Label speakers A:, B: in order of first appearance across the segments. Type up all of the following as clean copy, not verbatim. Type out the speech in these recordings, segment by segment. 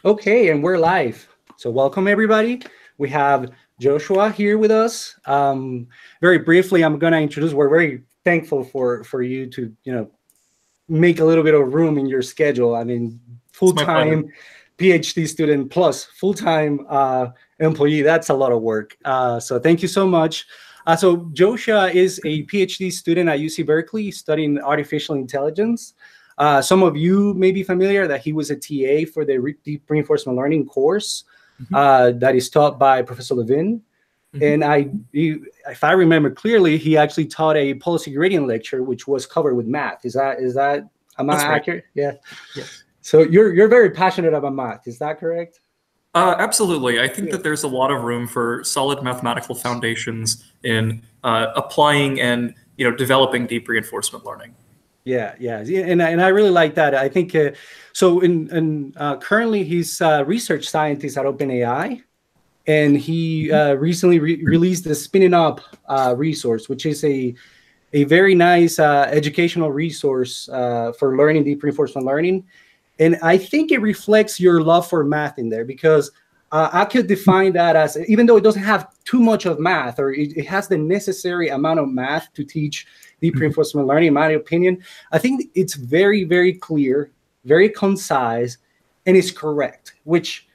A: Okay, and we're live. So welcome everybody. We have Joshua here with us. Very briefly, I'm going to introduce. We're very thankful for you to make a little bit of room in your schedule. I mean, full-time PhD student plus full-time employee. That's a lot of work. So thank you so much. So Joshua is a PhD student at UC Berkeley studying artificial intelligence. Some of you may be familiar that he was a TA for the deep reinforcement learning course that is taught by Professor Levin. And if I remember clearly, he actually taught a policy gradient lecture, which was covered with math. Am I accurate? Yeah. So you're very passionate about math. Is that correct?
B: Absolutely. I think that there's a lot of room for solid mathematical foundations in applying and developing deep reinforcement learning.
A: Yeah, and I really like that. I think so. Currently, he's a research scientist at OpenAI, and he recently released the Spinning Up resource, which is a very nice educational resource for learning deep reinforcement learning. And I think it reflects your love for math in there, because I could define that as, even though it doesn't have too much of math, or it has the necessary amount of math to teach deep reinforcement learning, in my opinion, I think it's very, very clear, very concise, and it's correct, which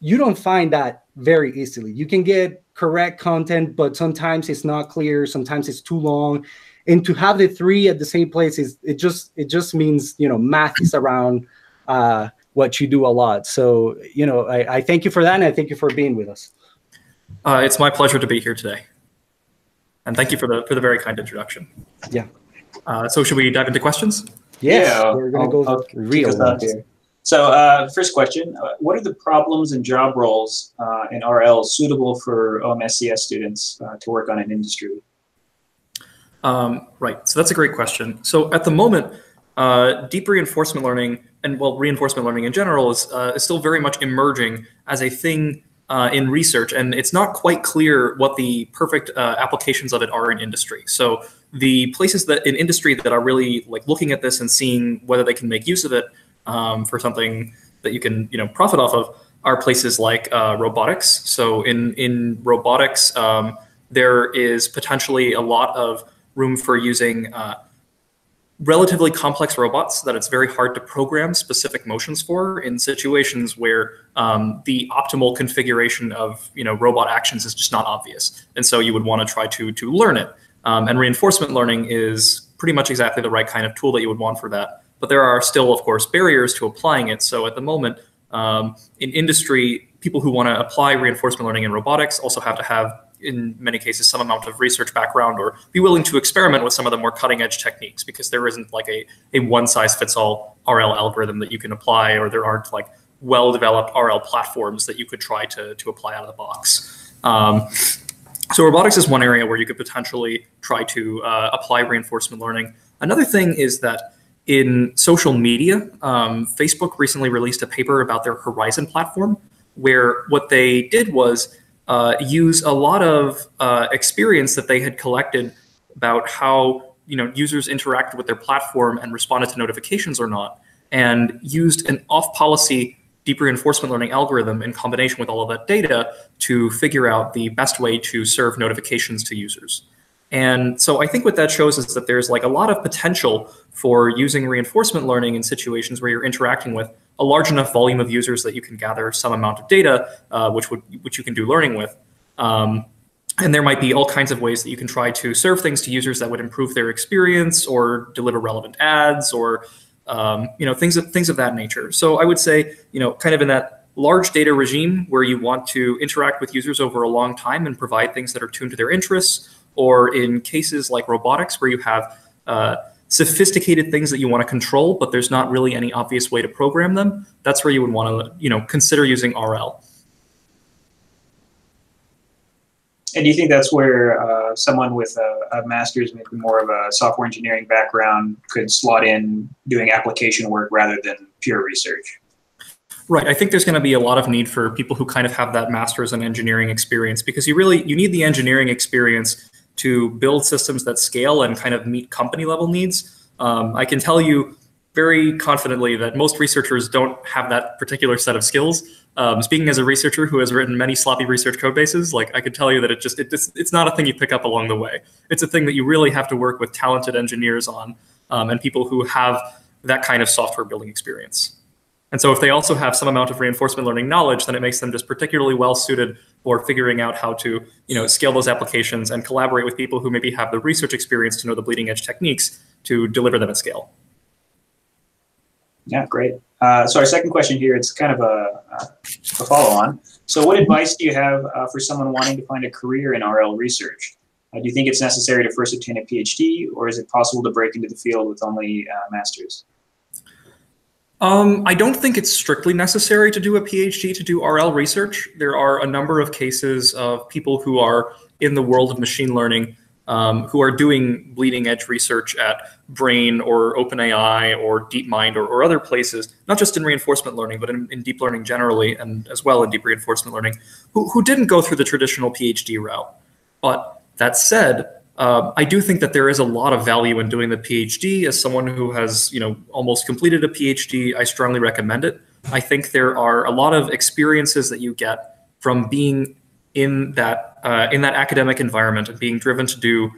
A: you don't find that very easily. You can get correct content, but sometimes it's not clear, sometimes it's too long. And to have the three at the same place, it just means, math is around what you do a lot. So, I thank you for that, and I thank you for being with us.
B: It's my pleasure to be here today. And thank you for the very kind introduction.
A: Yeah.
B: So should we dive into questions?
A: Yes,
C: yeah,
A: we're going to go real here.
C: So first question, what are the problems and job roles in RL suitable for OMSCS students to work on in industry?
B: Right, so that's a great question. So at the moment, deep reinforcement learning, and reinforcement learning in general is still very much emerging as a thing in research, and it's not quite clear what the perfect applications of it are in industry. So the places that in industry that are really looking at this and seeing whether they can make use of it for something that you can profit off of are places like robotics. So in robotics, there is potentially a lot of room for using relatively complex robots that it's very hard to program specific motions for in situations where the optimal configuration of robot actions is just not obvious. And so you would want to try to learn it. And reinforcement learning is pretty much exactly the right kind of tool that you would want for that. But there are still, of course, barriers to applying it. So at the moment, in industry, people who want to apply reinforcement learning in robotics also have to have, in many cases, some amount of research background or be willing to experiment with some of the more cutting edge techniques, because there isn't a one size fits all RL algorithm that you can apply, or there aren't well developed RL platforms that you could try to apply out of the box. So robotics is one area where you could potentially try to apply reinforcement learning. Another thing is that in social media, Facebook recently released a paper about their Horizon platform, where what they did was use a lot of experience that they had collected about how users interacted with their platform and responded to notifications or not, and used an off-policy deep reinforcement learning algorithm in combination with all of that data to figure out the best way to serve notifications to users. And so I think what that shows is that there's a lot of potential for using reinforcement learning in situations where you're interacting with a large enough volume of users that you can gather some amount of data, which you can do learning with. And there might be all kinds of ways that you can try to serve things to users that would improve their experience or deliver relevant ads or things of that nature. So I would say, kind of in that large data regime where you want to interact with users over a long time and provide things that are tuned to their interests, or in cases like robotics where you have sophisticated things that you want to control, but there's not really any obvious way to program them, that's where you would want to consider using RL.
C: And do you think that's where someone with a master's, maybe more of a software engineering background, could slot in doing application work rather than pure research?
B: Right. I think there's going to be a lot of need for people who kind of have that master's in engineering experience, because you need the engineering experience to build systems that scale and kind of meet company level needs. I can tell you very confidently that most researchers don't have that particular set of skills. Speaking as a researcher who has written many sloppy research code bases, like I could tell you that it's not a thing you pick up along the way. It's a thing that you really have to work with talented engineers on, and people who have that kind of software building experience. And so if they also have some amount of reinforcement learning knowledge, then it makes them just particularly well suited for figuring out how to, scale those applications and collaborate with people who maybe have the research experience to know the bleeding edge techniques to deliver them at scale.
C: Yeah, great. So our second question here, it's kind of a follow-on. So what advice do you have for someone wanting to find a career in RL research? Do you think it's necessary to first obtain a PhD, or is it possible to break into the field with only a master's?
B: I don't think it's strictly necessary to do a PhD to do RL research. There are a number of cases of people who are in the world of machine learning who are doing bleeding edge research at Brain or OpenAI or DeepMind or other places, not just in reinforcement learning, but in deep learning generally, and as well in deep reinforcement learning, who didn't go through the traditional PhD route. But that said, I do think that there is a lot of value in doing the PhD. As someone who has, almost completed a PhD, I strongly recommend it. I think there are a lot of experiences that you get from being in that academic environment and being driven to do,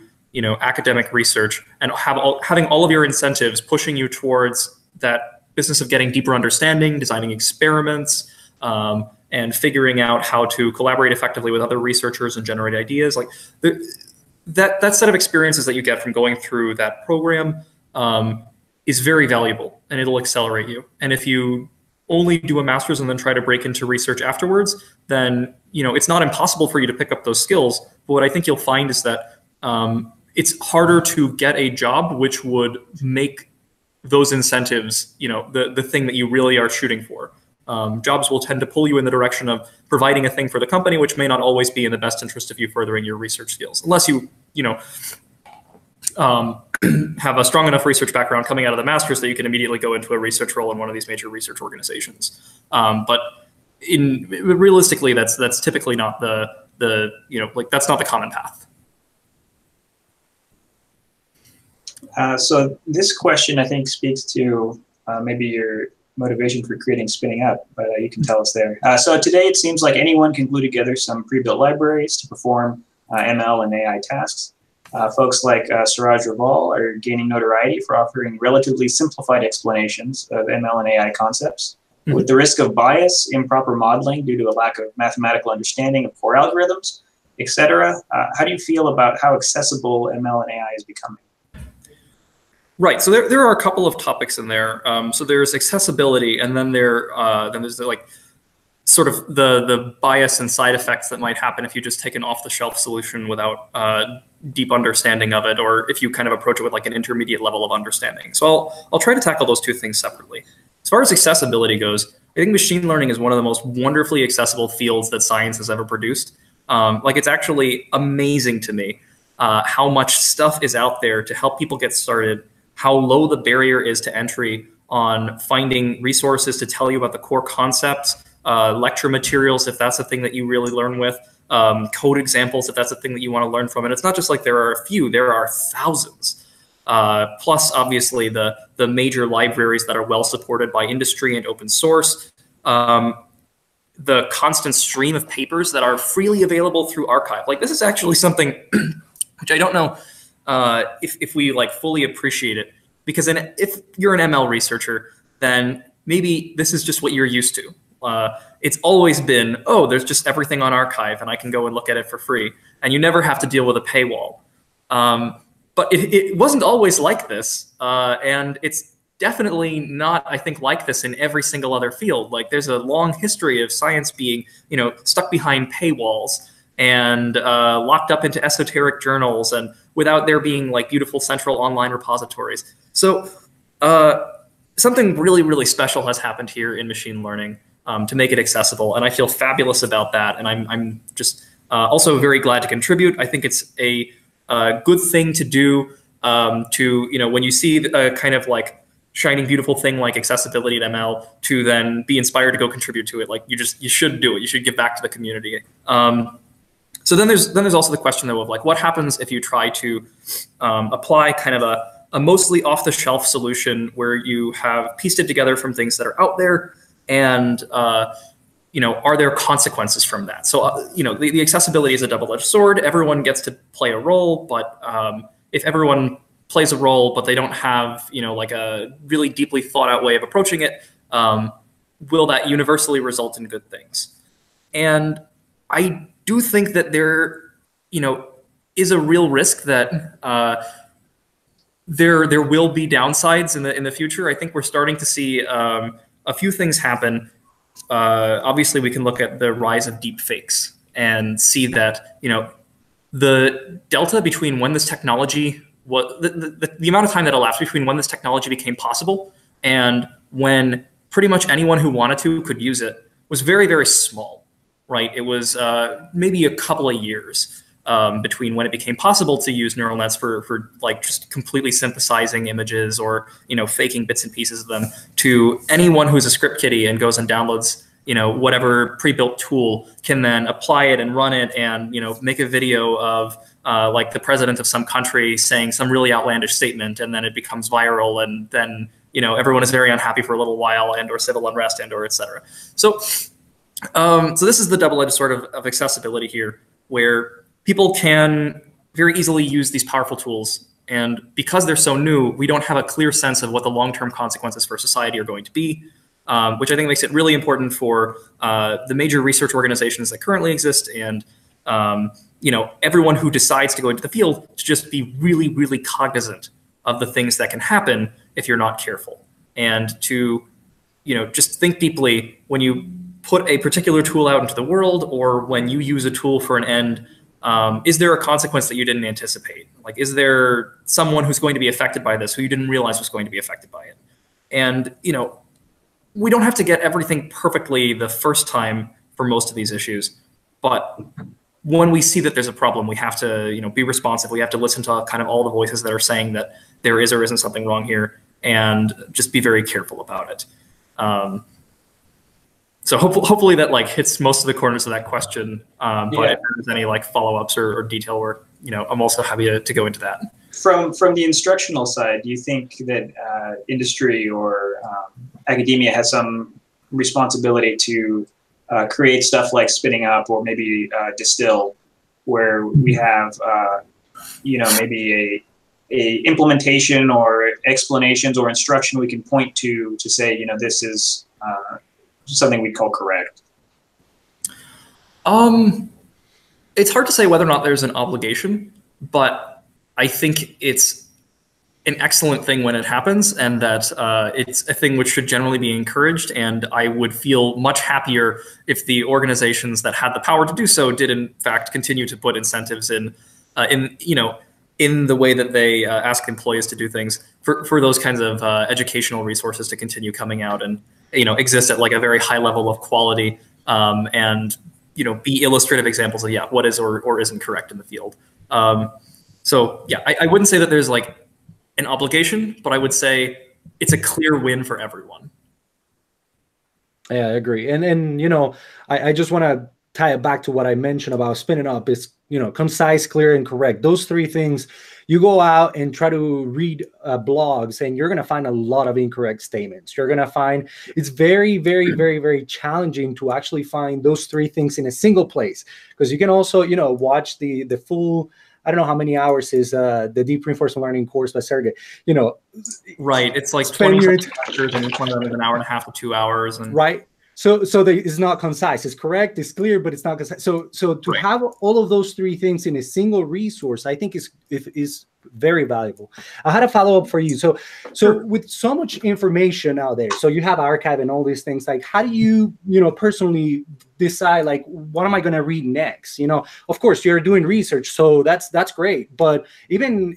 B: academic research and having all of your incentives pushing you towards that business of getting deeper understanding, designing experiments, and figuring out how to collaborate effectively with other researchers and generate ideas. Like that set of experiences that you get from going through that program is very valuable, and it'll accelerate you. And if you only do a master's and then try to break into research afterwards, then it's not impossible for you to pick up those skills. But what I think you'll find is that it's harder to get a job which would make those incentives, the thing that you really are shooting for. Jobs will tend to pull you in the direction of providing a thing for the company, which may not always be in the best interest of you furthering your research skills, unless you, have a strong enough research background coming out of the master's that you can immediately go into a research role in one of these major research organizations. But realistically, that's typically not that's not the common path.
C: So this question, I think, speaks to maybe your motivation for creating Spinning Up, but you can tell us there. So today, it seems like anyone can glue together some pre-built libraries to perform ML and AI tasks. Folks like Suraj Raval are gaining notoriety for offering relatively simplified explanations of ML and AI concepts. Mm-hmm. With the risk of bias, improper modeling due to a lack of mathematical understanding of core algorithms, etc. How do you feel about how accessible ML and AI is becoming?
B: Right. So there are a couple of topics in there. So there's accessibility, and then there's sort of the bias and side effects that might happen if you just take an off-the-shelf solution without deep understanding of it, or if you kind of approach it with like an intermediate level of understanding. So I'll try to tackle those two things separately. As far as accessibility goes, I think machine learning is one of the most wonderfully accessible fields that science has ever produced. It's actually amazing to me how much stuff is out there to help people get started, how low the barrier is to entry on finding resources to tell you about the core concepts, lecture materials, if that's the thing that you really learn with, code examples, if that's the thing that you want to learn from. And it's not just like there are a few, there are thousands. Plus, obviously, the major libraries that are well supported by industry and open source, the constant stream of papers that are freely available through arXiv. Like, this is actually something which I don't know if we fully appreciate it, because if you're an ML researcher, then maybe this is just what you're used to. It's always been, oh, there's just everything on arXiv and I can go and look at it for free, and you never have to deal with a paywall. But it wasn't always like this, and it's definitely not, I think, like this in every single other field. Like, there's a long history of science being, stuck behind paywalls and locked up into esoteric journals, and without there being beautiful central online repositories. So something really, really special has happened here in machine learning to make it accessible, and I feel fabulous about that. And I'm just also very glad to contribute. I think it's a good thing to do when you see a kind of shining beautiful thing like accessibility at ML, to then be inspired to go contribute to it. You should do it. You should give back to the community. So then there's also the question though of what happens if you try to apply kind of a mostly off-the-shelf solution where you have pieced it together from things that are out there, and are there consequences from that? So the accessibility is a double-edged sword. Everyone gets to play a role, but if everyone plays a role but they don't have like a really deeply thought-out way of approaching it, will that universally result in good things? And I do think that there is a real risk that there will be downsides in the future. I think we're starting to see a few things happen. Obviously, we can look at the rise of deep fakes and see that the delta between when this technology the amount of time that elapsed between when this technology became possible and when pretty much anyone who wanted to could use it was very, very small, right? It was maybe a couple of years between when it became possible to use neural nets for like just completely synthesizing images or faking bits and pieces of them, to anyone who's a script kiddie and goes and downloads whatever pre-built tool can then apply it and run it and make a video of like the president of some country saying some really outlandish statement, and then it becomes viral, and then everyone is very unhappy for a little while, and or civil unrest, and or etc. So this is the double-edged sword of accessibility here, where people can very easily use these powerful tools, and because they're so new, we don't have a clear sense of what the long-term consequences for society are going to be, which I think makes it really important for the major research organizations that currently exist, and everyone who decides to go into the field to just be really, really cognizant of the things that can happen if you're not careful, and to just think deeply when you put a particular tool out into the world, or when you use a tool for an end. Is there a consequence that you didn't anticipate? Like, is there someone who's going to be affected by this who you didn't realize was going to be affected by it? And we don't have to get everything perfectly the first time for most of these issues, but when we see that there's a problem, we have to be responsive. We have to listen to kind of all the voices that are saying that there is or isn't something wrong here, and just be very careful about it. So hopefully that like hits most of the corners of that question. But if there's any like follow-ups or detail work, I'm also happy to go into that.
C: From the instructional side, do you think that industry or academia has some responsibility to create stuff like Spinning Up, or maybe Distill, where we have maybe a implementation or explanations or instruction we can point to say this is something we'd call correct?
B: It's hard to say whether or not there's an obligation, but I think it's an excellent thing when it happens, and that it's a thing which should generally be encouraged. And I would feel much happier if the organizations that had the power to do so did in fact continue to put incentives in the way that they ask employees to do things, for those kinds of educational resources to continue coming out and exist at like a very high level of quality, and be illustrative examples of what is or isn't correct in the field. So I wouldn't say that there's like an obligation, but I would say it's a clear win for everyone.
A: Yeah, I agree. And I just want to tie it back to what I mentioned about Spinning Up. Is concise, clear, and correct. Those three things. You go out and try to read blogs, and you're going to find a lot of incorrect statements. You're going to find it's very, very, very, very challenging to actually find those three things in a single place, because you can also watch the full. I don't know how many hours is the deep reinforcement learning course by Sergey.
B: Right. It's like 20 lectures, and each one of them is an hour and a half to 2 hours. And
A: right. So it's not concise. It's correct. It's clear, but it's not concise. So to have all of those three things in a single resource, I think is very valuable. I had a follow-up for you. So with so much information out there, so you have archive and all these things, like how do you personally decide like what am I going to read next? Of course you're doing research, so that's great. But even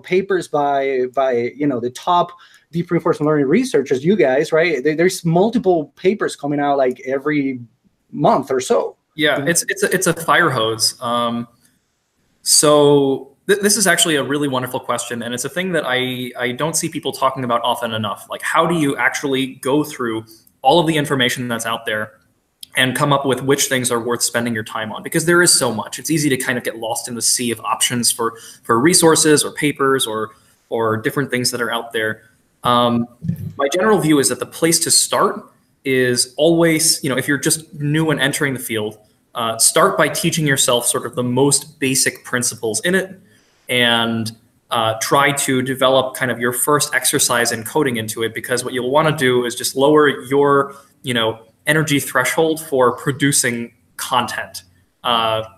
A: papers by the top deep reinforcement learning researchers, you guys, right? There's multiple papers coming out like every month or so.
B: Yeah, it's a fire hose. So this is actually a really wonderful question, and it's a thing that I don't see people talking about often enough. Like, how do you actually go through all of the information that's out there and come up with which things are worth spending your time on? Because there is so much. It's easy to kind of get lost in the sea of options for resources or papers or or different things that are out there. My general view is that the place to start is always, if you're just new and entering the field, start by teaching yourself sort of the most basic principles in it, and try to develop kind of your first exercise in coding into it, because what you'll want to do is just lower your, energy threshold for producing content.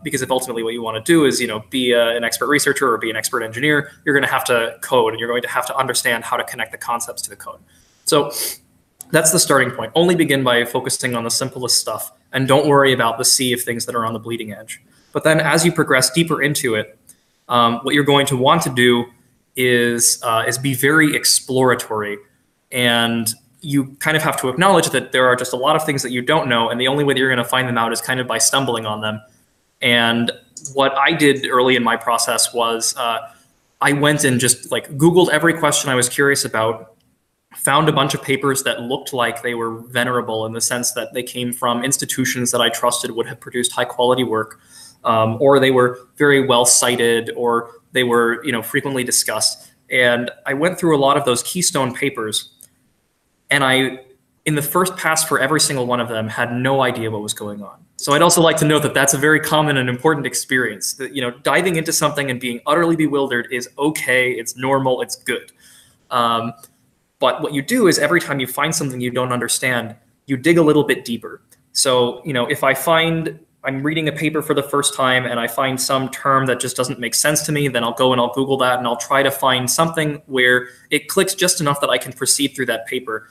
B: Because if ultimately what you want to do is, be an expert researcher or be an expert engineer, you're going to have to code, and you're going to have to understand how to connect the concepts to the code. So that's the starting point. Only begin by focusing on the simplest stuff, and don't worry about the sea of things that are on the bleeding edge. But then as you progress deeper into it, what you're going to want to do is be very exploratory, and you kind of have to acknowledge that there are just a lot of things that you don't know, and the only way that you're going to find them out is kind of by stumbling on them. And what I did early in my process was I went and just Googled every question I was curious about, found a bunch of papers that looked like they were venerable in the sense that they came from institutions that I trusted would have produced high quality work, or they were very well cited, or they were frequently discussed. And I went through a lot of those keystone papers, and in the first pass for every single one of them, had no idea what was going on. So I'd also like to note that that's a very common and important experience. That diving into something and being utterly bewildered is okay, it's normal, it's good. But what you do is every time you find something you don't understand, you dig a little bit deeper. So if I'm reading a paper for the first time and I find some term that just doesn't make sense to me, then I'll go and I'll Google that, and I'll try to find something where it clicks just enough that I can proceed through that paper.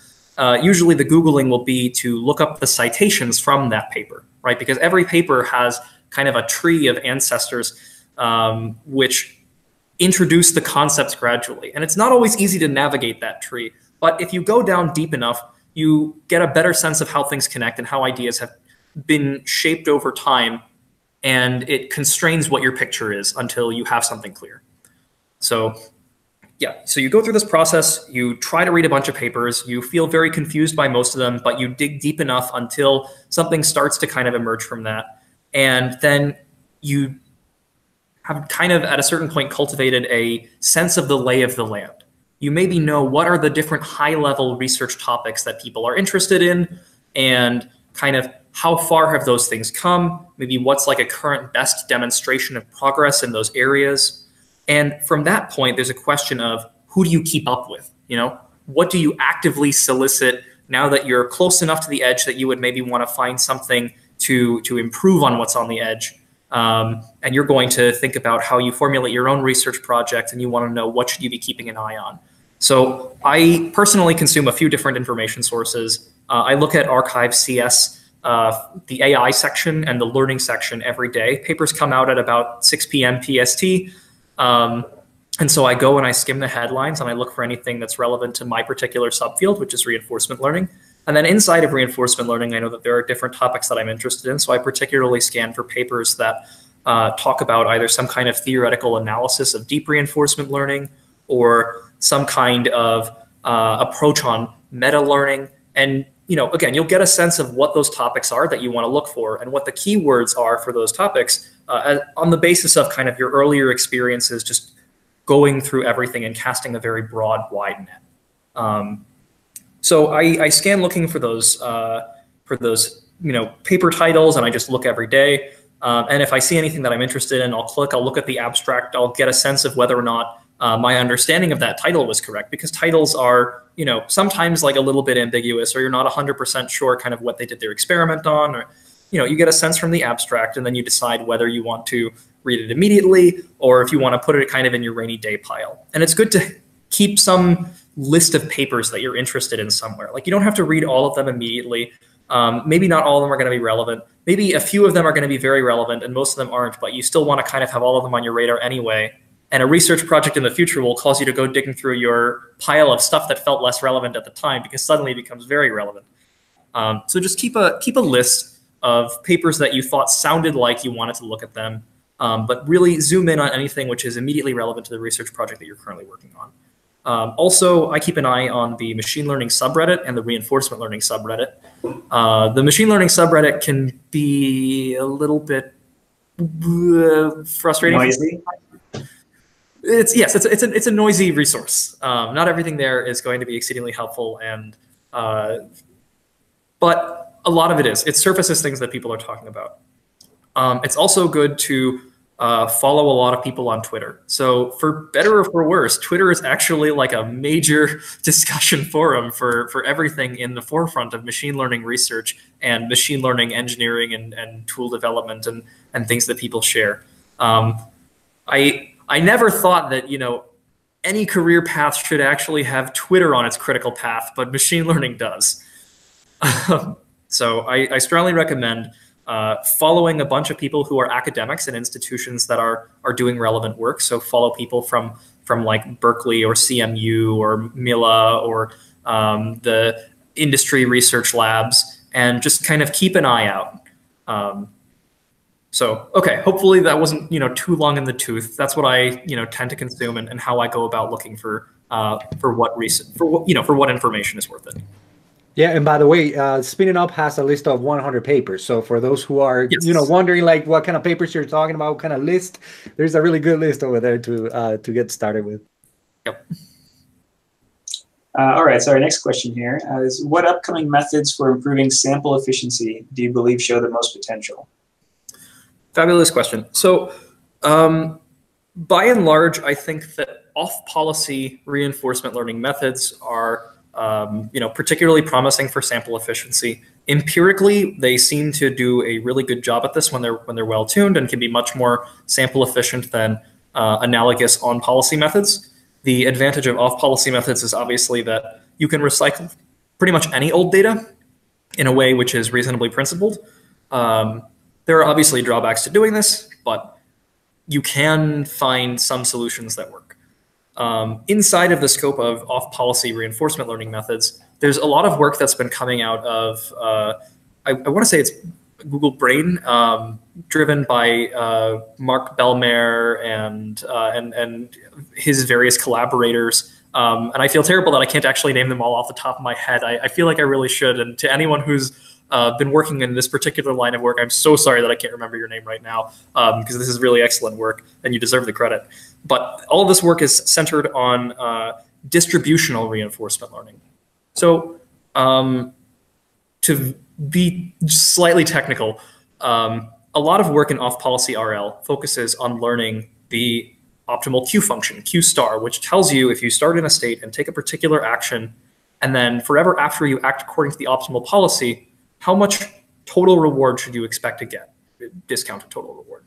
B: Usually the Googling will be to look up the citations from that paper, right? Because every paper has kind of a tree of ancestors which introduce the concepts gradually. And it's not always easy to navigate that tree. But if you go down deep enough, you get a better sense of how things connect and how ideas have been shaped over time, and it constrains what your picture is until you have something clear. So yeah, so you go through this process, you try to read a bunch of papers, you feel very confused by most of them, but you dig deep enough until something starts to kind of emerge from that. And then you have kind of at a certain point cultivated a sense of the lay of the land. You maybe know what are the different high-level research topics that people are interested in, and kind of how far have those things come, maybe what's a current best demonstration of progress in those areas. And from that point, there's a question of who do you keep up with? What do you actively solicit now that you're close enough to the edge that you would maybe want to find something to improve on what's on the edge? And you're going to think about how you formulate your own research project, and you want to know what should you be keeping an eye on. So I personally consume a few different information sources. I look at Archive CS, the AI section and the learning section every day. Papers come out at about 6 p.m. PST. And so I go and I skim the headlines and I look for anything that's relevant to my particular subfield, which is reinforcement learning. And then inside of reinforcement learning, I know that there are different topics that I'm interested in. So I particularly scan for papers that talk about either some kind of theoretical analysis of deep reinforcement learning, or some kind of approach on meta learning. And again, you'll get a sense of what those topics are that you want to look for and what the keywords are for those topics on the basis of kind of your earlier experiences, just going through everything and casting a very broad, wide net. So I scan looking for those paper titles, and I just look every day. And if I see anything that I'm interested in, I'll look at the abstract, I'll get a sense of whether or not my understanding of that title was correct, because titles are, sometimes a little bit ambiguous, or you're not 100% sure kind of what they did their experiment on, or, you get a sense from the abstract, and then you decide whether you want to read it immediately, or if you want to put it kind of in your rainy day pile. And it's good to keep some list of papers that you're interested in somewhere. You don't have to read all of them immediately. Maybe not all of them are going to be relevant. Maybe a few of them are going to be very relevant and most of them aren't, but you still want to kind of have all of them on your radar anyway. And a research project in the future will cause you to go digging through your pile of stuff that felt less relevant at the time, because suddenly it becomes very relevant. So just keep a list of papers that you thought sounded like you wanted to look at them, but really zoom in on anything which is immediately relevant to the research project that you're currently working on. Also, I keep an eye on the machine learning subreddit and the reinforcement learning subreddit. The machine learning subreddit can be a little bit frustrating.
C: Noisy.
B: it's a noisy resource. Not everything there is going to be exceedingly helpful, and but a lot of it is. It surfaces things that people are talking about. It's also good to follow a lot of people on Twitter. So for better or for worse, Twitter is actually like a major discussion forum for everything in the forefront of machine learning research and machine learning engineering and tool development and things that people share. I never thought that, you know, any career path should actually have Twitter on its critical path, but machine learning does. So I strongly recommend following a bunch of people who are academics and institutions that are doing relevant work. So follow people from like Berkeley or CMU or Mila or the industry research labs, and just kind of keep an eye out. So, okay, hopefully that wasn't, you know, too long in the tooth. That's what I, you know, tend to consume and how I go about looking for what information is worth it.
A: Yeah, and by the way, Spinning Up has a list of 100 papers. So for those who are,
B: Yes,
A: you know, wondering like what kind of papers you're talking about, what kind of list, there's a really good list over there to get started with.
B: Yep.
C: All right, so our next question here is, what upcoming methods for improving sample efficiency do you believe show the most potential?
B: Fabulous question. So by and large, I think that off-policy reinforcement learning methods are you know, particularly promising for sample efficiency. Empirically, they seem to do a really good job at this when they're well tuned, and can be much more sample efficient than analogous on-policy methods. The advantage of off-policy methods is obviously that you can recycle pretty much any old data in a way which is reasonably principled. There are obviously drawbacks to doing this, but you can find some solutions that work. Inside of the scope of off-policy reinforcement learning methods, there's a lot of work that's been coming out of, I want to say it's Google Brain, driven by Mark Bellmare and his various collaborators. And I feel terrible that I can't actually name them all off the top of my head. I feel like I really should. And to anyone who's been working in this particular line of work, I'm so sorry that I can't remember your name right now, because this is really excellent work and you deserve the credit. But all of this work is centered on distributional reinforcement learning. So to be slightly technical, a lot of work in off-policy RL focuses on learning the optimal Q function, Q star, which tells you if you start in a state and take a particular action, and then forever after you act according to the optimal policy, how much total reward should you expect to get, discounted total reward.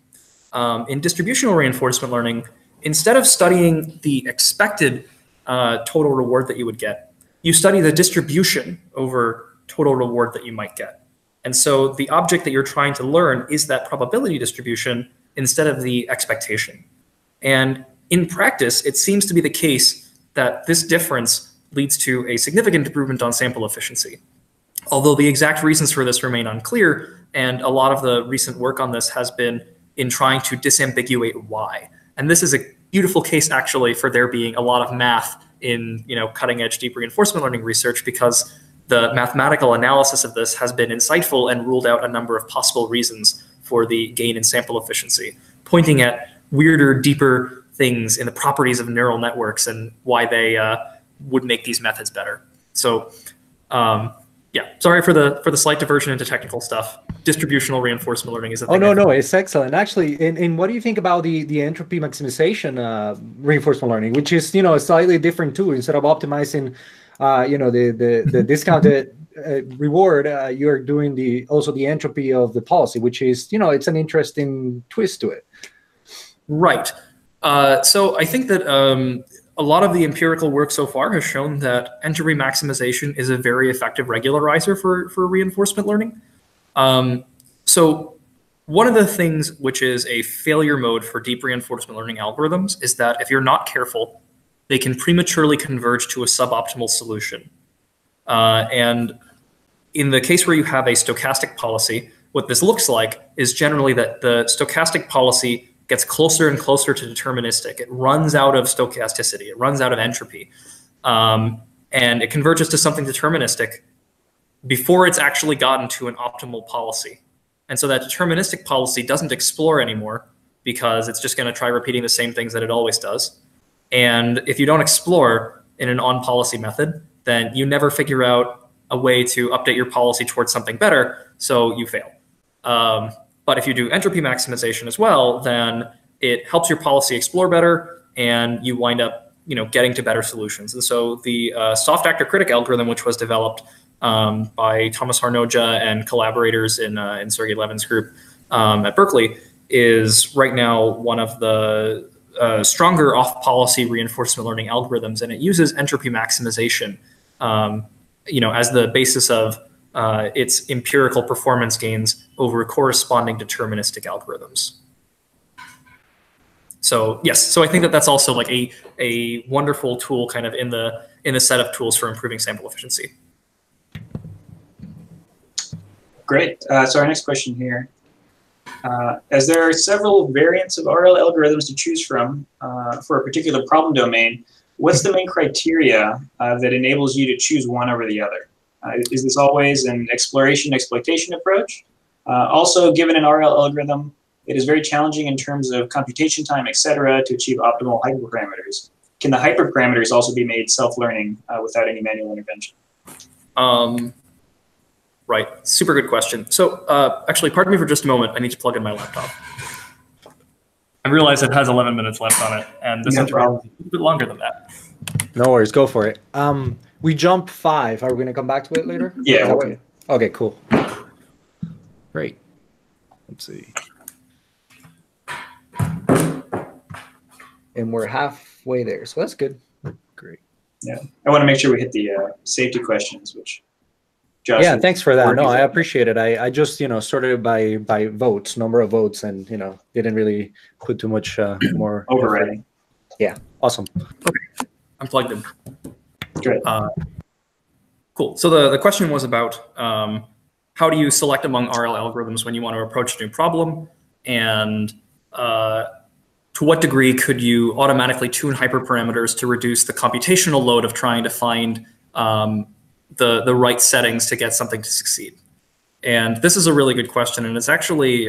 B: In distributional reinforcement learning, instead of studying the expected total reward that you would get, you study the distribution over total reward that you might get. And so the object that you're trying to learn is that probability distribution instead of the expectation. And in practice, it seems to be the case that this difference leads to a significant improvement on sample efficiency. Although the exact reasons for this remain unclear, and a lot of the recent work on this has been in trying to disambiguate why. And this is a beautiful case actually for there being a lot of math in, you know, cutting edge deep reinforcement learning research, because the mathematical analysis of this has been insightful and ruled out a number of possible reasons for the gain in sample efficiency, pointing at weirder, deeper things in the properties of neural networks and why they would make these methods better. So yeah, sorry for the slight diversion into technical stuff. Distributional reinforcement learning is a thing.
A: Oh, no, it's excellent. Actually, and what do you think about the entropy maximization reinforcement learning, which is, you know, a slightly different tool. Instead of optimizing, you know, the discounted reward, you're doing also the entropy of the policy, which is, you know, it's an interesting twist to it.
B: Right. So I think that a lot of the empirical work so far has shown that entropy maximization is a very effective regularizer for reinforcement learning. So one of the things which is a failure mode for deep reinforcement learning algorithms is that if you're not careful, they can prematurely converge to a suboptimal solution. And in the case where you have a stochastic policy, what this looks like is generally that the stochastic policy gets closer and closer to deterministic. It runs out of stochasticity. It runs out of entropy. And it converges to something deterministic before it's actually gotten to an optimal policy. And so that deterministic policy doesn't explore anymore because it's just going to try repeating the same things that it always does. And if you don't explore in an on-policy method, then you never figure out a way to update your policy towards something better, so you fail. But if you do entropy maximization as well, then it helps your policy explore better, and you wind up, getting to better solutions. And so the soft actor critic algorithm, which was developed by Thomas Harnoja and collaborators in Sergey Levin's group at Berkeley, is right now one of the stronger off-policy reinforcement learning algorithms, and it uses entropy maximization, as the basis of its empirical performance gains over corresponding deterministic algorithms. So yes, so I think that that's also like a wonderful tool, kind of in the set of tools for improving sample efficiency.
C: Great. So our next question here. As there are several variants of RL algorithms to choose from for a particular problem domain, what's the main criteria that enables you to choose one over the other? Is this always an exploration-exploitation approach? Also, given an RL algorithm, it is very challenging in terms of computation time, et cetera, to achieve optimal hyperparameters. Can the hyperparameters also be made self-learning without any manual intervention?
B: Right, super good question. So actually, pardon me for just a moment. I need to plug in my laptop. I realize it has 11 minutes left on it, and this interview is a little bit longer than that.
A: No worries, go for it. We jumped 5. Are we gonna come back to it later?
C: Yeah. Okay.
A: Okay, cool. Great. Let's see. And we're halfway there, so that's good. Great.
C: Yeah, I want to make sure we hit the safety questions, which Josh.
A: Yeah, thanks for that. No, I appreciate it. I just sorted it by votes, number of votes, and didn't really put too much more
C: overriding.
A: Yeah, awesome.
B: Okay, I'm plugged in.
C: Great.
B: Cool. So the question was about how do you select among RL algorithms when you want to approach a new problem, and to what degree could you automatically tune hyperparameters to reduce the computational load of trying to find the right settings to get something to succeed? And this is a really good question, and it's actually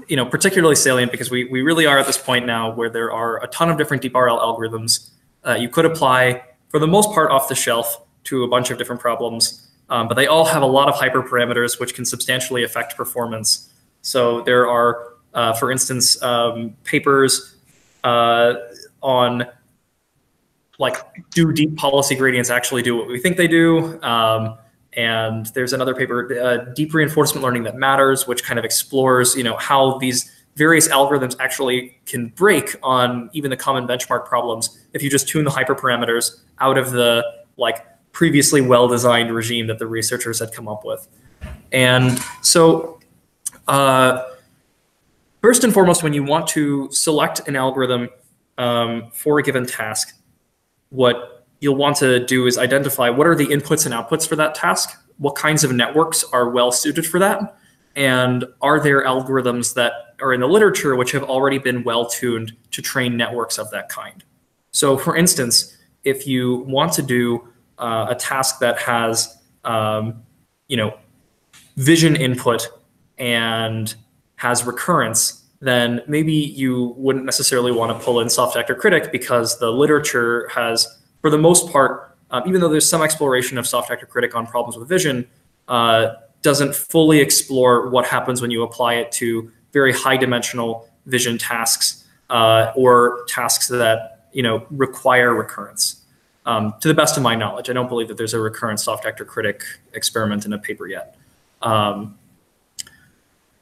B: particularly salient because we really are at this point now where there are a ton of different deep RL algorithms you could apply, for the most part, off the shelf to a bunch of different problems, but they all have a lot of hyperparameters which can substantially affect performance. So there are, for instance, papers on like, do deep policy gradients actually do what we think they do? And there's another paper, Deep Reinforcement Learning That Matters, which kind of explores, how these various algorithms actually can break on even the common benchmark problems if you just tune the hyperparameters out of the previously well-designed regime that the researchers had come up with. And so first and foremost, when you want to select an algorithm for a given task, what you'll want to do is identify what are the inputs and outputs for that task, what kinds of networks are well suited for that, and are there algorithms that are in the literature which have already been well tuned to train networks of that kind. So for instance, if you want to do a task that has vision input and has recurrence, then maybe you wouldn't necessarily want to pull in soft actor critic because the literature has, for the most part, even though there's some exploration of soft actor critic on problems with vision, doesn't fully explore what happens when you apply it to very high dimensional vision tasks or tasks that require recurrence. To the best of my knowledge, I don't believe that there's a recurrent soft actor critic experiment in a paper yet.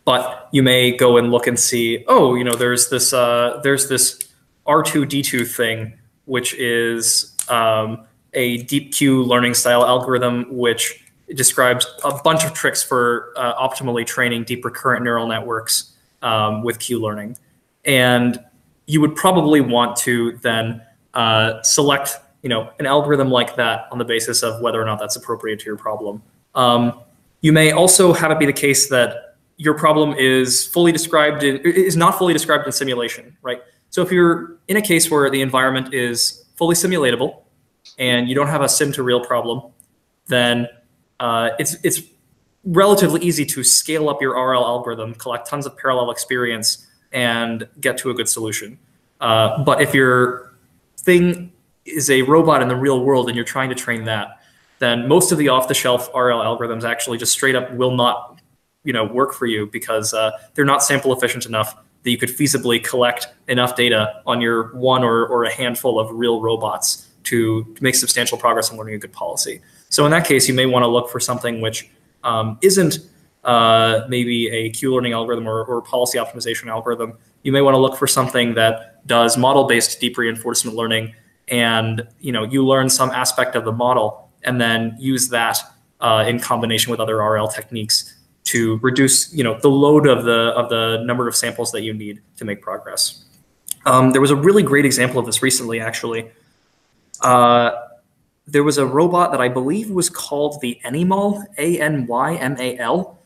B: But you may go and look and see, oh, there's this R2D2 thing, which is a deep Q learning style algorithm, which describes a bunch of tricks for optimally training deep recurrent neural networks with Q learning. And you would probably want to then select an algorithm like that on the basis of whether or not that's appropriate to your problem. You may also have it be the case that your problem is not fully described in simulation, right? So if you're in a case where the environment is fully simulatable and you don't have a sim to real problem, then it's relatively easy to scale up your RL algorithm, collect tons of parallel experience, and get to a good solution. But if you're thing is a robot in the real world and you're trying to train that, then most of the off-the-shelf RL algorithms actually just straight up will not, work for you because they're not sample efficient enough that you could feasibly collect enough data on your one or a handful of real robots to make substantial progress in learning a good policy. So in that case, you may want to look for something which isn't maybe a Q-learning algorithm or policy optimization algorithm. You may want to look for something that does model-based deep reinforcement learning, and you learn some aspect of the model and then use that in combination with other RL techniques to reduce the load of the number of samples that you need to make progress. There was a really great example of this recently, actually. There was a robot that I believe was called the Anymal, A-N-Y-M-A-L.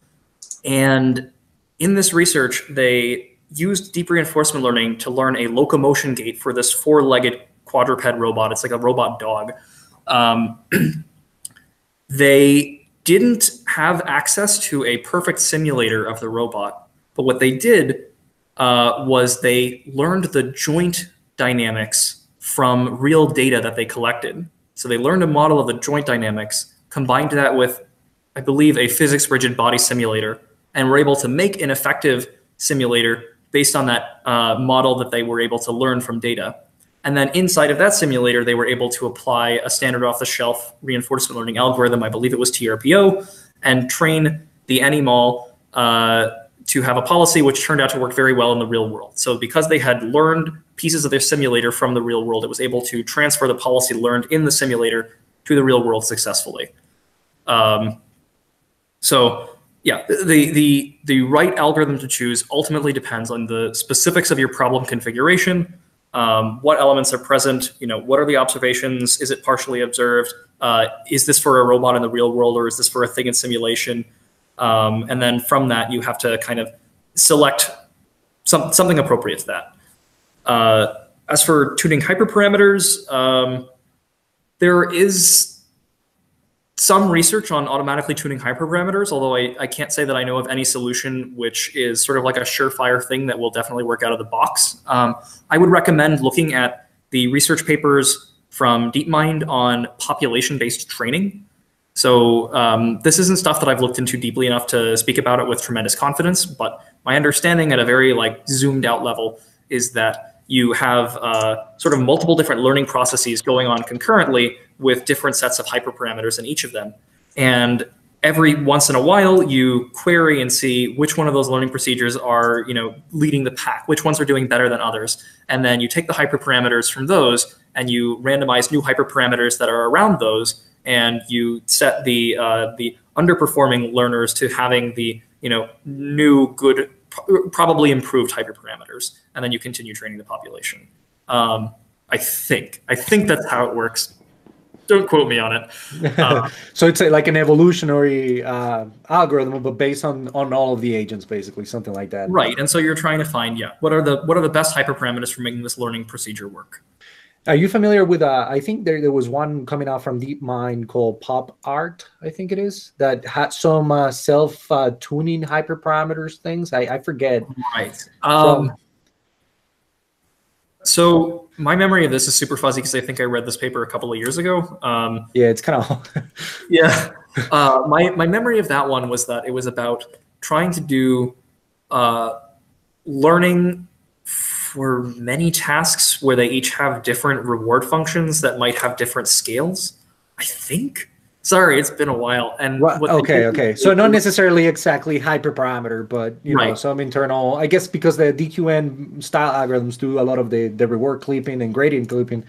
B: And in this research, they used deep reinforcement learning to learn a locomotion gait for this four-legged quadruped robot. It's like a robot dog. They didn't have access to a perfect simulator of the robot, but what they did was they learned the joint dynamics from real data that they collected. So they learned a model of the joint dynamics, combined that with, I believe, a physics rigid body simulator, and were able to make an effective simulator based on that model that they were able to learn from data. And then inside of that simulator, they were able to apply a standard off-the-shelf reinforcement learning algorithm, I believe it was TRPO, and train the Anymal to have a policy which turned out to work very well in the real world. So because they had learned pieces of their simulator from the real world, it was able to transfer the policy learned in the simulator to the real world successfully. So yeah, the right algorithm to choose ultimately depends on the specifics of your problem configuration, what elements are present, what are the observations, is it partially observed, is this for a robot in the real world or is this for a thing in simulation? And then from that, you have to kind of select something appropriate to that. As for tuning hyperparameters, there is some research on automatically tuning hyperparameters, although I can't say that I know of any solution which is sort of like a surefire thing that will definitely work out of the box. I would recommend looking at the research papers from DeepMind on population-based training. So this isn't stuff that I've looked into deeply enough to speak about it with tremendous confidence, but my understanding at a very zoomed out level is that you have sort of multiple different learning processes going on concurrently with different sets of hyperparameters in each of them. And every once in a while, you query and see which one of those learning procedures are leading the pack, which ones are doing better than others. And then you take the hyperparameters from those and you randomize new hyperparameters that are around those, and you set the underperforming learners to having the new, good, probably improved hyperparameters, and then you continue training the population. I think that's how it works. Don't quote me on it.
A: So it's like an evolutionary algorithm, but based on all of the agents, basically, something like that.
B: Right, and so you're trying to find, what are the best hyperparameters for making this learning procedure work?
A: Are you familiar with, I think there was one coming out from DeepMind called Pop Art, I think it is, that had some self-tuning hyperparameters things. I forget.
B: Right. So my memory of this is super fuzzy because I think I read this paper a couple of years ago.
A: Yeah, it's kind of...
B: Yeah. My memory of that one was that it was about trying to do learning for many tasks where they each have different reward functions that might have different scales, I think. Sorry, it's been a while. And
A: okay. So not necessarily exactly hyperparameter, but
B: right.
A: Some internal, I guess, because the DQN style algorithms do a lot of the reward clipping and gradient clipping.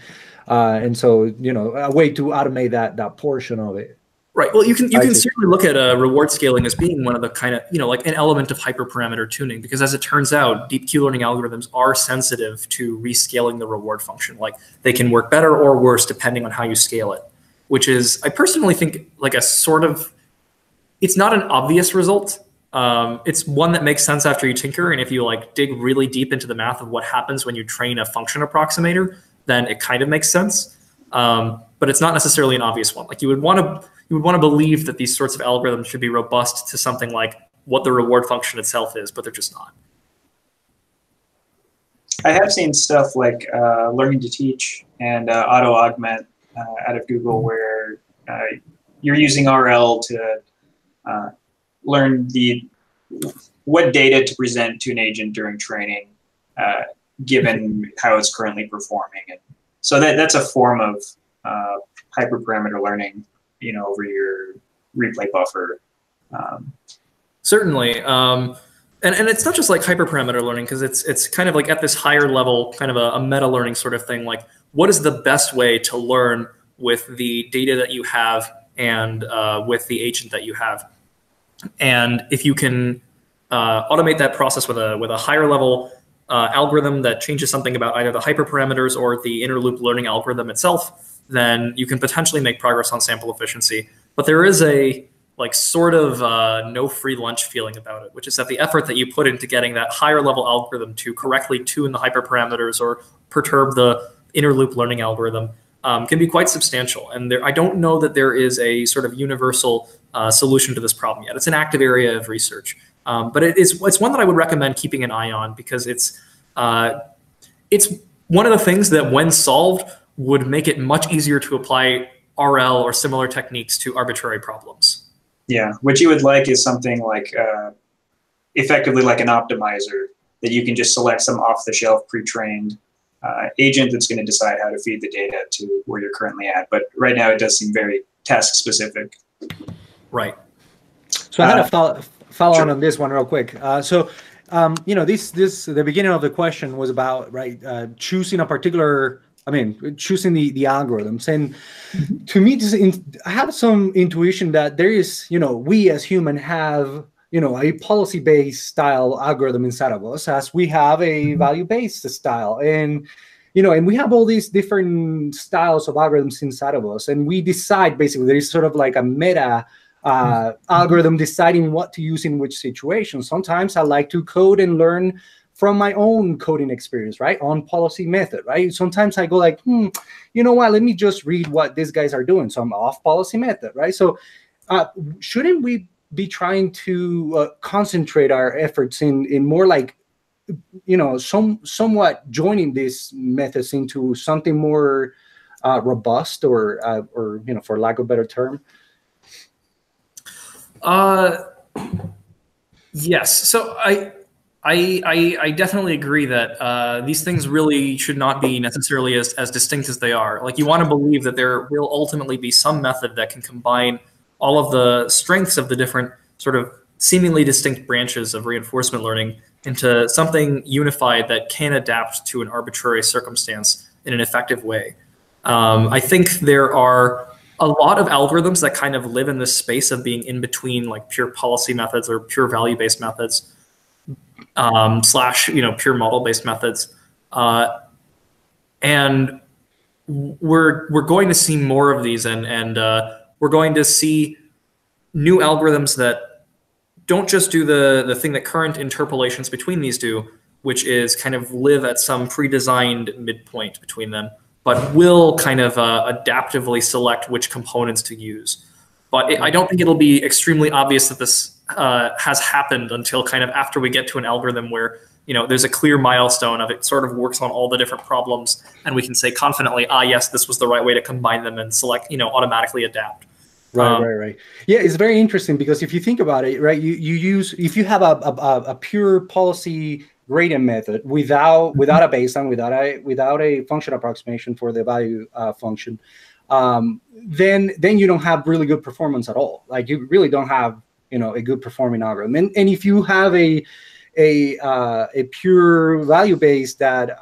A: And so, a way to automate that portion of it.
B: Right. Well, you can certainly look at reward scaling as being one of the kind of, like an element of hyperparameter tuning, because as it turns out, deep Q learning algorithms are sensitive to rescaling the reward function. Like they can work better or worse depending on how you scale it, which is, I personally think, like a sort of, it's not an obvious result. It's one that makes sense after you tinker. And if you dig really deep into the math of what happens when you train a function approximator, then it kind of makes sense. But it's not necessarily an obvious one. Like you would want to believe that these sorts of algorithms should be robust to something like what the reward function itself is, but they're just not.
C: I have seen stuff like learning to teach and Auto Augment out of Google, where you're using RL to learn what data to present to an agent during training, given how it's currently performing. And so that's a form of hyperparameter learning, over your replay buffer.
B: Certainly. And it's not just like hyperparameter learning, because it's kind of like at this higher level, kind of a meta learning sort of thing. Like, what is the best way to learn with the data that you have and with the agent that you have? And if you can automate that process with a higher level algorithm that changes something about either the hyperparameters or the inner loop learning algorithm itself, then you can potentially make progress on sample efficiency. But there is a sort of no free lunch feeling about it, which is that the effort that you put into getting that higher level algorithm to correctly tune the hyperparameters or perturb the inner loop learning algorithm can be quite substantial. And I don't know that there is a sort of universal solution to this problem yet. It's an active area of research. But it's one that I would recommend keeping an eye on, because it's one of the things that, when solved, would make it much easier to apply RL or similar techniques to arbitrary problems.
C: Yeah, what you would like is something like effectively like an optimizer that you can just select some off-the-shelf pre-trained agent that's going to decide how to feed the data to where you're currently at. But right now it does seem very task-specific.
B: Right.
A: So I had a follow
C: Sure.
A: on this one real quick. The beginning of the question was about choosing a particular. Choosing the algorithms, and to me, I have some intuition that there is, we as humans have, a policy-based style algorithm inside of us, as we have a value-based style, and we have all these different styles of algorithms inside of us, and we decide basically there is sort of like a meta algorithm deciding what to use in which situation. Sometimes I like to code and learn from my own coding experience, right? On policy method, right? Sometimes I go like, you know what? Let me just read what these guys are doing. So I'm off policy method, right? So shouldn't we be trying to concentrate our efforts in more like, somewhat joining these methods into something more robust or for lack of a better term?
B: Yes. So I definitely agree that these things really should not be necessarily as distinct as they are. Like, you want to believe that there will ultimately be some method that can combine all of the strengths of the different sort of seemingly distinct branches of reinforcement learning into something unified that can adapt to an arbitrary circumstance in an effective way. I think there are a lot of algorithms that kind of live in this space of being in between like pure policy methods or pure value-based methods. / pure model-based methods, and we're going to see more of these, and we're going to see new algorithms that don't just do the thing that current interpolations between these do, which is kind of live at some pre-designed midpoint between them, but will kind of adaptively select which components to use. But I don't think it'll be extremely obvious that this has happened until kind of after we get to an algorithm where there's a clear milestone of it sort of works on all the different problems, and we can say confidently, yes, this was the right way to combine them and select, automatically adapt.
A: Right. Yeah, it's very interesting, because if you think about it, right, if you have a pure policy gradient method without a baseline, without a function approximation for the value function, then you don't have really good performance at all. Like, you really don't have a good performing algorithm. And if you have a pure value base that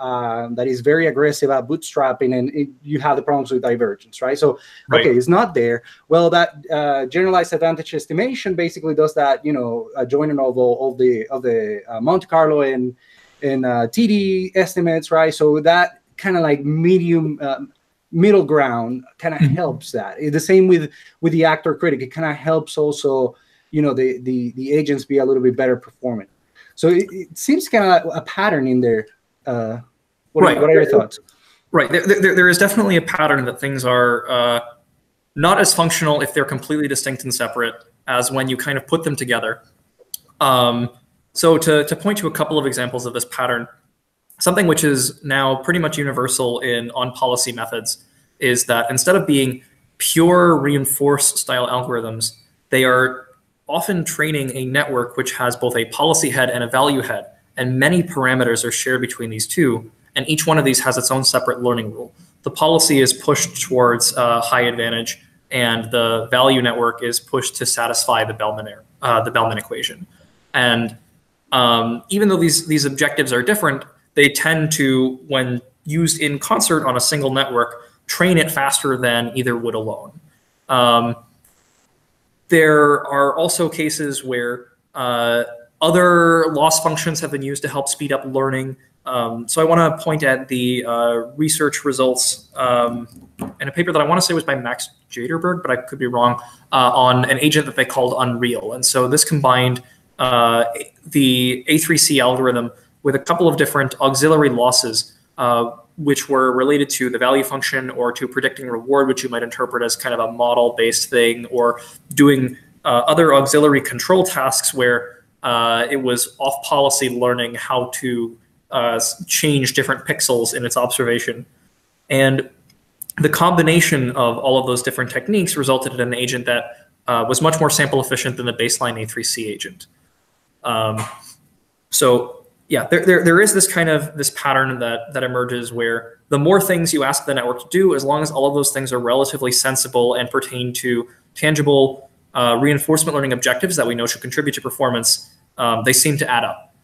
A: is very aggressive at bootstrapping, and you have the problems with divergence, right? So okay, it's not there. Well, that generalized advantage estimation basically does that, joining of the Monte Carlo and TD estimates, right? So that kind of like middle ground kind of helps that. The same with the actor critic. It kind of helps also, the agents be a little bit better performing. So it seems kind of a pattern in there. What are your thoughts?
B: Right. There is definitely a pattern that things are not as functional if they're completely distinct and separate as when you kind of put them together. So to point to a couple of examples of this pattern, something which is now pretty much universal on policy methods is that instead of being pure reinforced style algorithms, they are often training a network which has both a policy head and a value head, and many parameters are shared between these two, and each one of these has its own separate learning rule. The policy is pushed towards high advantage, and the value network is pushed to satisfy the Bellman equation. And even though these objectives are different, they tend to, when used in concert on a single network, train it faster than either would alone. There are also cases where other loss functions have been used to help speed up learning. So I want to point at the research results in a paper that I want to say was by Max Jaderberg, but I could be wrong, on an agent that they called Unreal. And so this combined the A3C algorithm with a couple of different auxiliary losses, which were related to the value function or to predicting reward, which you might interpret as kind of a model-based thing, or doing other auxiliary control tasks where it was off-policy learning how to change different pixels in its observation. And the combination of all of those different techniques resulted in an agent that was much more sample efficient than the baseline A3C agent. So yeah, there is this kind of this pattern that emerges where the more things you ask the network to do, as long as all of those things are relatively sensible and pertain to tangible reinforcement learning objectives that we know should contribute to performance, they seem to add up.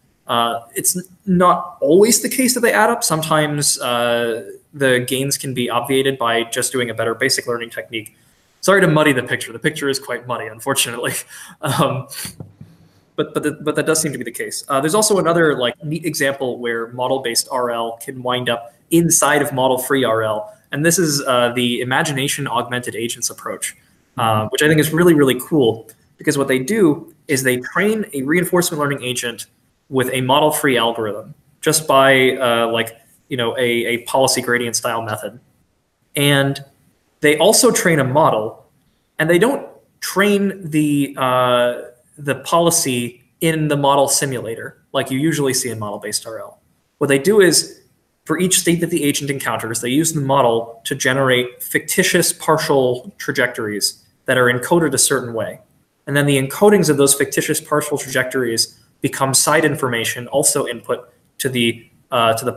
B: It's not always the case that they add up. Sometimes the gains can be obviated by just doing a better basic learning technique. Sorry to muddy the picture. The picture is quite muddy, unfortunately. But that does seem to be the case. There's also another neat example where model-based RL can wind up inside of model-free RL, and this is the imagination augmented agents approach, which I think is really, really cool, because what they do is they train a reinforcement learning agent with a model-free algorithm just by a policy gradient style method, and they also train a model, and they don't train the policy in the model simulator like you usually see in model-based RL. What they do is, for each state that the agent encounters, they use the model to generate fictitious partial trajectories that are encoded a certain way. And then the encodings of those fictitious partial trajectories become side information, also input to the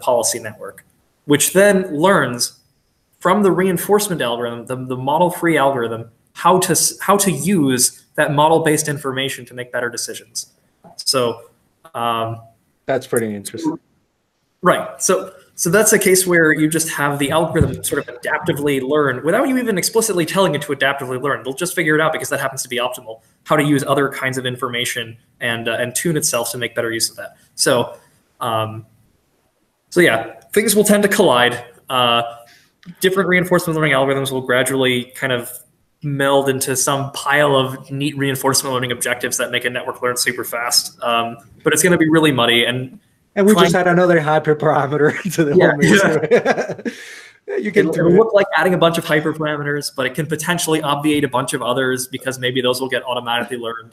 B: policy network, which then learns from the reinforcement algorithm, the model-free algorithm, how to use that model-based information to make better decisions. So
A: that's pretty interesting.
B: Right. So that's a case where you just have the algorithm sort of adaptively learn without you even explicitly telling it to adaptively learn. It'll just figure it out because that happens to be optimal, how to use other kinds of information and tune itself to make better use of that. So yeah, things will tend to collide. Different reinforcement learning algorithms will gradually kind of meld into some pile of neat reinforcement learning objectives that make a network learn super fast. But it's going to be really muddy. And
A: we just add another hyperparameter to the whole mix. You can
B: it'll look like adding a bunch of hyperparameters, but it can potentially obviate a bunch of others because maybe those will get automatically learned.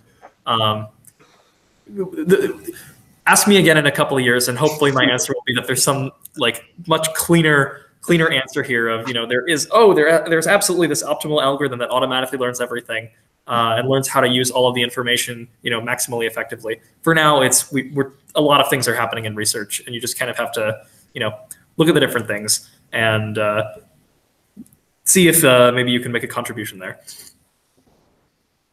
B: Ask me again in a couple of years, and hopefully my answer will be that there's some much cleaner answer here of, there's absolutely this optimal algorithm that automatically learns everything and learns how to use all of the information, maximally effectively. For now, a lot of things are happening in research, and you just kind of have to, look at the different things and see if maybe you can make a contribution there.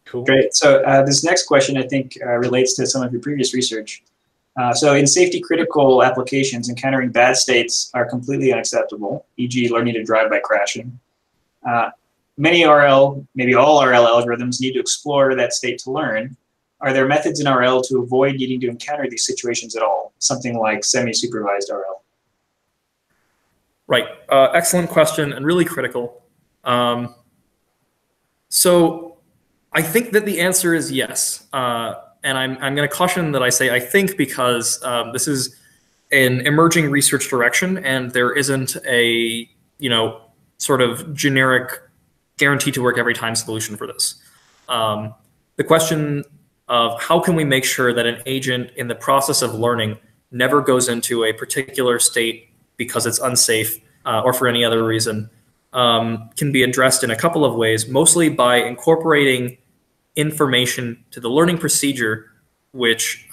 A: Cool.
C: Great. So this next question, I think, relates to some of your previous research. So in safety critical applications, encountering bad states are completely unacceptable, e.g. learning to drive by crashing. Many RL, maybe all RL algorithms need to explore that state to learn. Are there methods in RL to avoid needing to encounter these situations at all? Something like semi-supervised RL.
B: Right. Excellent question and really critical. So I think that the answer is yes. And I'm going to caution that I say I think because this is an emerging research direction, and there isn't a sort of generic guaranteed to work every time solution for this. The question of how can we make sure that an agent in the process of learning never goes into a particular state because it's unsafe or for any other reason, can be addressed in a couple of ways, mostly by incorporating information to the learning procedure, which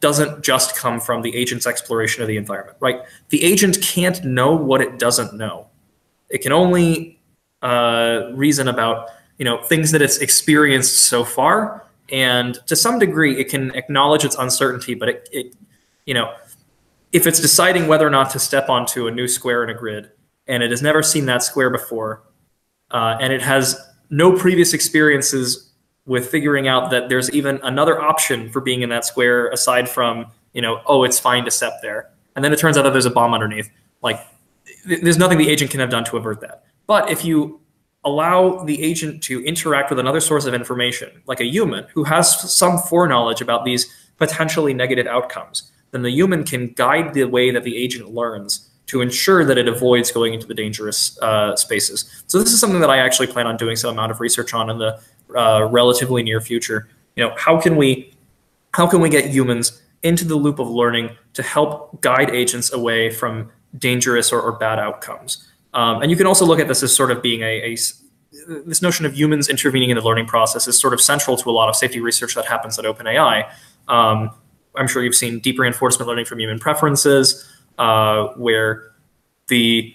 B: doesn't just come from the agent's exploration of the environment, right? The agent can't know what it doesn't know. It can only reason about, things that it's experienced so far, and to some degree, it can acknowledge its uncertainty. But if it's deciding whether or not to step onto a new square in a grid, and it has never seen that square before, and it has no previous experiences with figuring out that there's even another option for being in that square aside from, oh, it's fine to step there, and then it turns out that there's a bomb underneath. Like, there's nothing the agent can have done to avert that. But if you allow the agent to interact with another source of information, like a human who has some foreknowledge about these potentially negative outcomes, then the human can guide the way that the agent learns to ensure that it avoids going into the dangerous spaces. So this is something that I actually plan on doing some amount of research on in the relatively near future. How can we get humans into the loop of learning to help guide agents away from dangerous or bad outcomes? And you can also look at this as sort of being this notion of humans intervening in the learning process is sort of central to a lot of safety research that happens at OpenAI. I'm sure you've seen deep reinforcement learning from human preferences, where the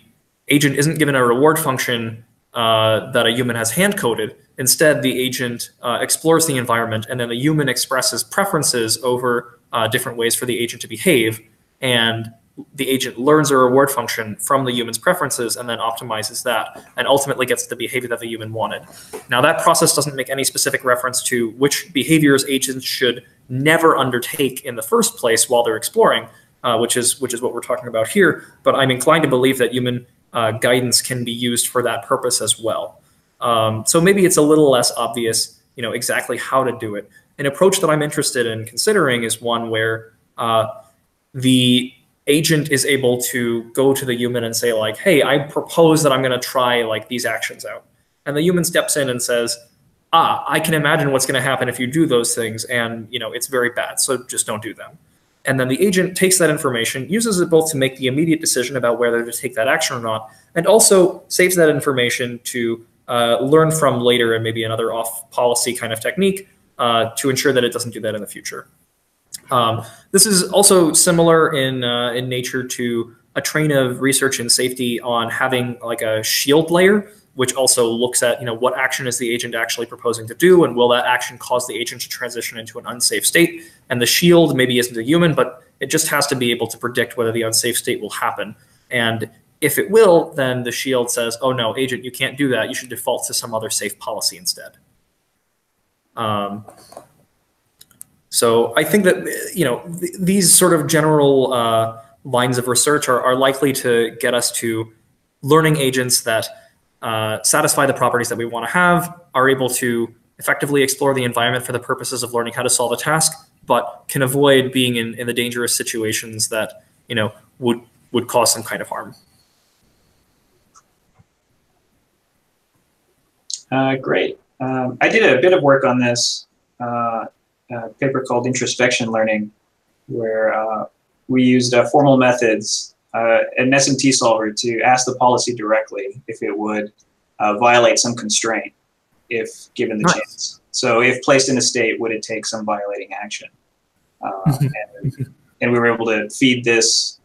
B: agent isn't given a reward function that a human has hand-coded. Instead, the agent explores the environment, and then the human expresses preferences over different ways for the agent to behave, and the agent learns a reward function from the human's preferences and then optimizes that, and ultimately gets the behavior that the human wanted. Now, that process doesn't make any specific reference to which behaviors agents should never undertake in the first place while they're exploring, which is what we're talking about here. But I'm inclined to believe that human guidance can be used for that purpose as well. So maybe it's a little less obvious, exactly how to do it. An approach that I'm interested in considering is one where the agent is able to go to the human and say, like, hey, I propose that I'm going to try like these actions out. And the human steps in and says, I can imagine what's going to happen if you do those things, and it's very bad, so just don't do them. And then the agent takes that information, uses it both to make the immediate decision about whether to take that action or not, and also saves that information to learn from later and maybe another off-policy kind of technique to ensure that it doesn't do that in the future. This is also similar in nature to a train of research in safety on having like a shield layer, which also looks at what action is the agent actually proposing to do, and will that action cause the agent to transition into an unsafe state. And the shield maybe isn't a human, but it just has to be able to predict whether the unsafe state will happen. And if it will, then the shield says, oh no, agent, you can't do that. You should default to some other safe policy instead. So I think that these sort of general lines of research are likely to get us to learning agents that satisfy the properties that we want to have, are able to effectively explore the environment for the purposes of learning how to solve a task, but can avoid being in the dangerous situations that would cause some kind of harm.
C: Great. I did a bit of work on this. A paper called Introspection Learning, where we used formal methods, an SMT solver, to ask the policy directly if it would violate some constraint if given the chance. So if placed in a state, would it take some violating action? And we were able to feed these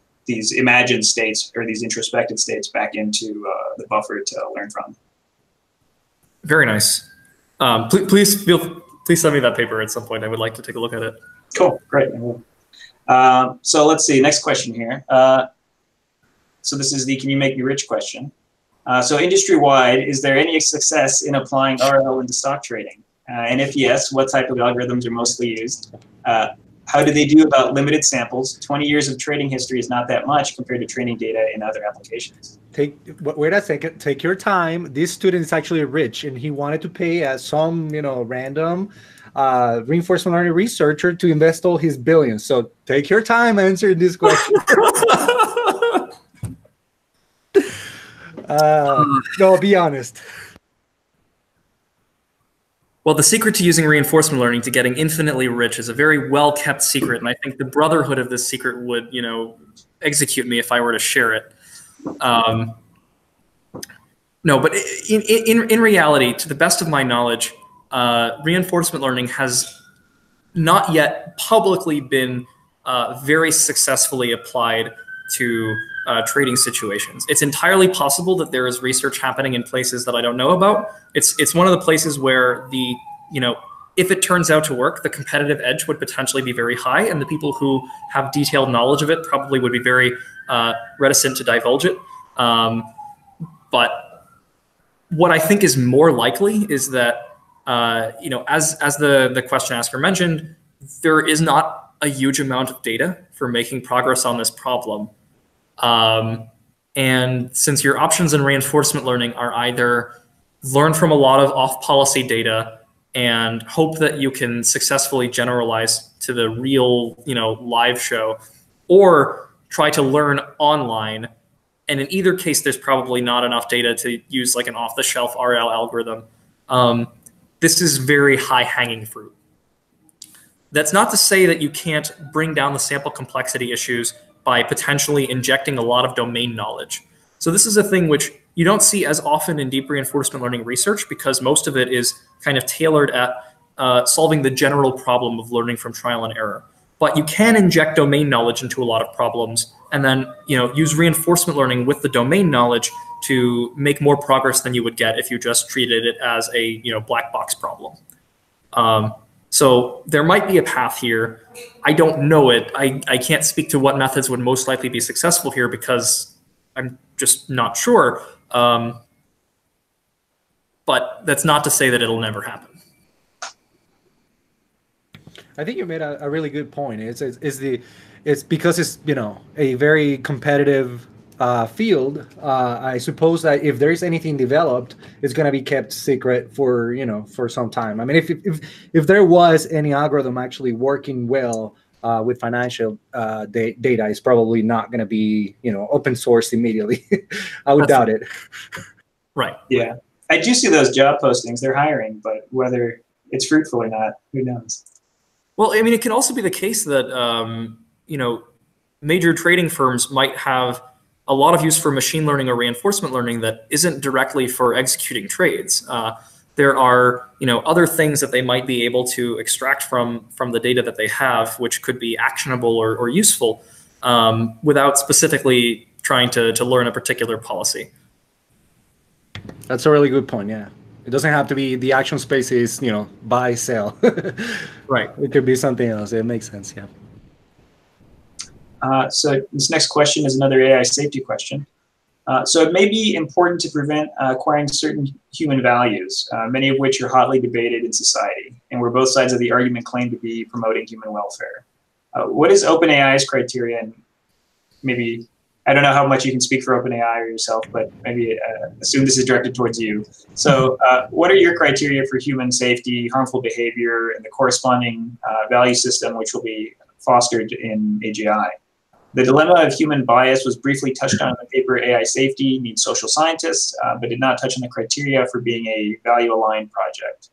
C: imagined states or these introspected states back into the buffer to learn from.
B: Very nice. Please send me that paper at some point. I would like to take a look at it.
C: Cool, great. So let's see, next question here. So this is the can you make me rich question. So industry-wide, is there any success in applying RL into stock trading? And if yes, what type of algorithms are mostly used? How do they do about limited samples? 20 years of trading history is not that much compared to training data in other applications.
A: Wait a second. Take your time. This student is actually rich, and he wanted to pay some, random reinforcement learning researcher to invest all his billions. So take your time answering this question. No, be honest.
B: Well, the secret to using reinforcement learning to getting infinitely rich is a very well-kept secret, and I think the brotherhood of this secret would, execute me if I were to share it. No, but in reality, to the best of my knowledge, reinforcement learning has not yet publicly been very successfully applied to trading situations. It's entirely possible that there is research happening in places that I don't know about. It's one of the places where if it turns out to work, the competitive edge would potentially be very high, and the people who have detailed knowledge of it probably would be very reticent to divulge it. But what I think is more likely is that, as the question asker mentioned, there is not a huge amount of data for making progress on this problem. And since your options in reinforcement learning are either learn from a lot of off-policy data and hope that you can successfully generalize to the real, live show, or try to learn online. And in either case, there's probably not enough data to use like an off-the-shelf RL algorithm. This is very high-hanging fruit. That's not to say that you can't bring down the sample complexity issues by potentially injecting a lot of domain knowledge. So this is a thing which you don't see as often in deep reinforcement learning research, because most of it is kind of tailored at solving the general problem of learning from trial and error. But you can inject domain knowledge into a lot of problems, and then use reinforcement learning with the domain knowledge to make more progress than you would get if you just treated it as a black box problem. So there might be a path here. I don't know it. I can't speak to what methods would most likely be successful here because I'm just not sure. But that's not to say that it'll never happen.
A: I think you made a really good point. It's because it's a very competitive field. I suppose that if there is anything developed, it's going to be kept secret for for some time. I mean, if there was any algorithm actually working well with financial data, it's probably not going to be open source immediately. I would doubt it.
B: Right.
C: Yeah, I do see those job postings. They're hiring, but whether it's fruitful or not, who knows?
B: Well, I mean, it can also be the case that major trading firms might have a lot of use for machine learning or reinforcement learning that isn't directly for executing trades. There are other things that they might be able to extract from the data that they have, which could be actionable or useful without specifically trying to learn a particular policy.
A: That's a really good point. Yeah, it doesn't have to be the action space is buy sell.
B: Right.
A: It could be something else. It makes sense. Yeah.
C: So this next question is another AI safety question. So it may be important to prevent acquiring certain human values, many of which are hotly debated in society, and where both sides of the argument claim to be promoting human welfare. What is OpenAI's criteria? And maybe, I don't know how much you can speak for OpenAI or yourself, but maybe assume this is directed towards you. So what are your criteria for human safety, harmful behavior, and the corresponding value system which will be fostered in AGI? The dilemma of human bias was briefly touched on in the paper AI Safety Needs Social Scientists, but did not touch on the criteria for being a value-aligned project.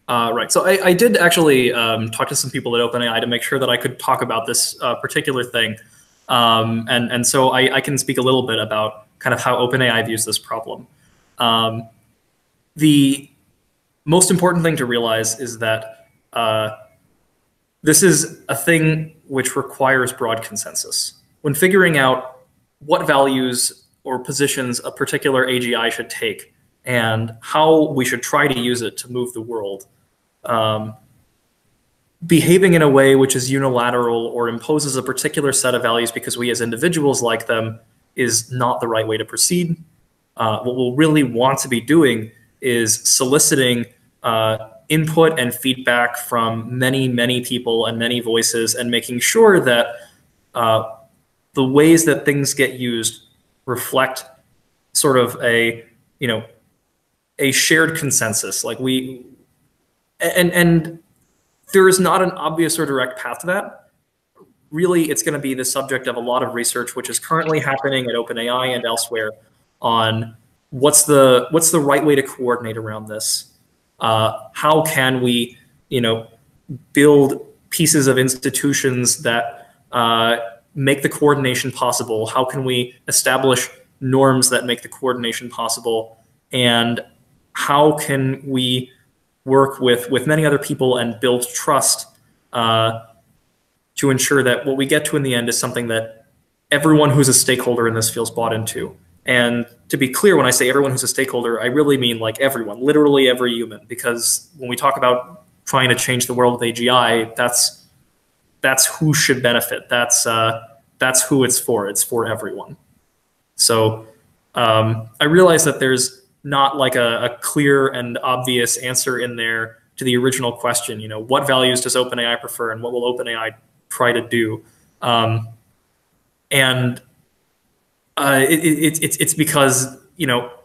B: Right. So I did actually talk to some people at OpenAI to make sure that I could talk about this particular thing. And so I can speak a little bit about kind of how OpenAI views this problem. The most important thing to realize is that this is a thing which requires broad consensus. When figuring out what values or positions a particular AGI should take and how we should try to use it to move the world, behaving in a way which is unilateral or imposes a particular set of values because we as individuals like them is not the right way to proceed. What we'll really want to be doing is soliciting input and feedback from many, many people and many voices, and making sure that the ways that things get used reflect sort of a shared consensus. Like and there is not an obvious or direct path to that. Really, it's going to be the subject of a lot of research, which is currently happening at OpenAI and elsewhere, on what's the right way to coordinate around this. how can we, build pieces of institutions that make the coordination possible? How can we establish norms that make the coordination possible? And how can we work with many other people and build trust to ensure that what we get to in the end is something that everyone who's a stakeholder in this feels bought into? And to be clear, when I say everyone who's a stakeholder, I really mean like everyone, literally every human, because when we talk about trying to change the world with AGI, that's who should benefit. That's who it's for. It's for everyone. So I realize that there's not like a clear and obvious answer in there to the original question. What values does OpenAI prefer, and what will OpenAI try to do? It's because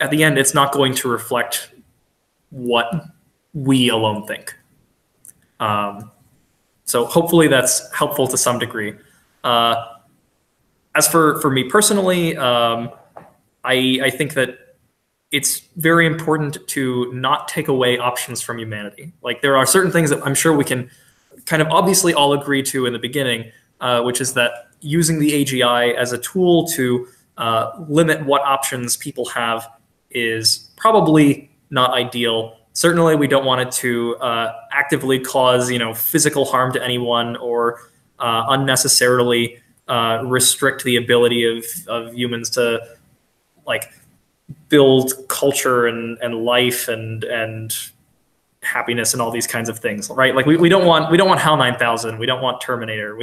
B: at the end it's not going to reflect what we alone think. So hopefully that's helpful to some degree. As for me personally, I think that it's very important to not take away options from humanity. Like, there are certain things that I'm sure we can kind of obviously all agree to in the beginning, which is that using the AGI as a tool to limit what options people have is probably not ideal. Certainly, we don't want it to actively cause, physical harm to anyone, or unnecessarily restrict the ability of humans to like build culture and life and happiness and all these kinds of things, right? Like we don't want HAL 9000, we don't want Terminator.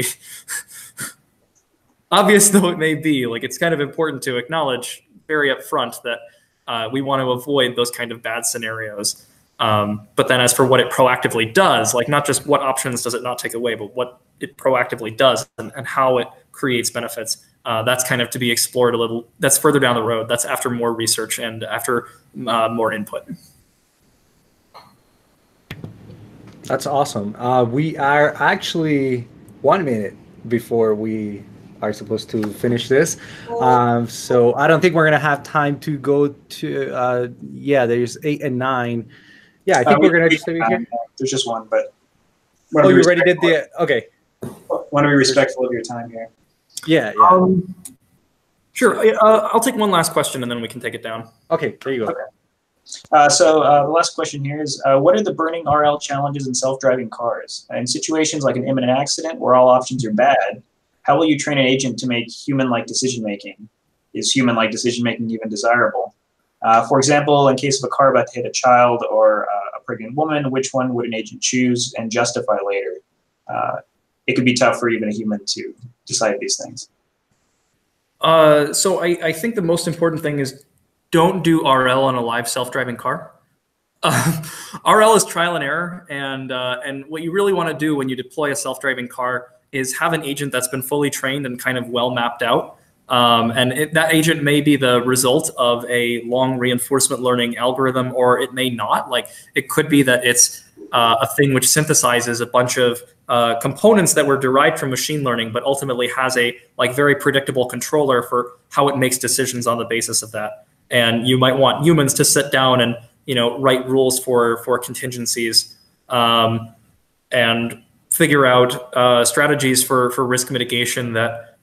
B: Obvious though it may be, like, it's kind of important to acknowledge very upfront that we want to avoid those kind of bad scenarios. But then as for what it proactively does, like, not just what options does it not take away, but what it proactively does and how it creates benefits, that's kind of to be explored a little. That's further down the road. That's after more research and after more input.
A: That's awesome. We are actually 1 minute before we are supposed to finish this. So I don't think we're going to have time to go to, yeah, there's 8 and 9. Yeah, I think we're going to just leave it here.
C: There's just one, but.
A: Oh, you already did the, okay.
C: Want to be respectful of your time here.
A: Yeah, yeah.
B: Sure, I'll take one last question and then we can take it down.
A: Okay, there you go.
C: Okay. So the last question here is, what are the burning RL challenges in self-driving cars? In situations like an imminent accident where all options are bad, how will you train an agent to make human-like decision-making? Is human-like decision-making even desirable? For example, in case of a car about to hit a child or a pregnant woman, which one would an agent choose and justify later? It could be tough for even a human to decide these things.
B: So I think the most important thing is don't do RL on a live self-driving car. RL is trial and error, and what you really want to do when you deploy a self-driving car is have an agent that's been fully trained and kind of well mapped out. That agent may be the result of a long reinforcement learning algorithm, or it may not. Like, it could be that it's a thing which synthesizes a bunch of components that were derived from machine learning, but ultimately has a very predictable controller for how it makes decisions on the basis of that. And you might want humans to sit down and write rules for contingencies and figure out strategies for risk mitigation that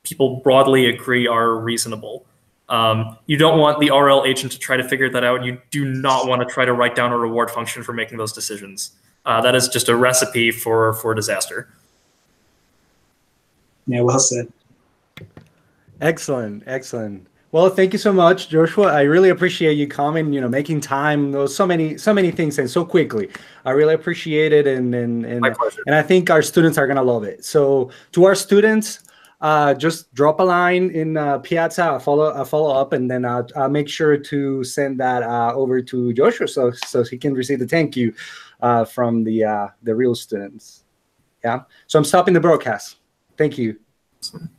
B: people broadly agree are reasonable. You don't want the RL agent to try to figure that out. You do not want to try to write down a reward function for making those decisions. That is just a recipe for disaster.
C: Yeah, well said.
A: Excellent, excellent. Well, thank you so much, Joshua. I really appreciate you coming, making time. There was so many things and so quickly. I really appreciate it, and
B: My pleasure.
A: And I think our students are gonna love it. So to our students, just drop a line in Piazza, a follow up, and then I'll make sure to send that over to Joshua so he can receive the thank you from the real students. Yeah. So I'm stopping the broadcast. Thank you.
B: Awesome.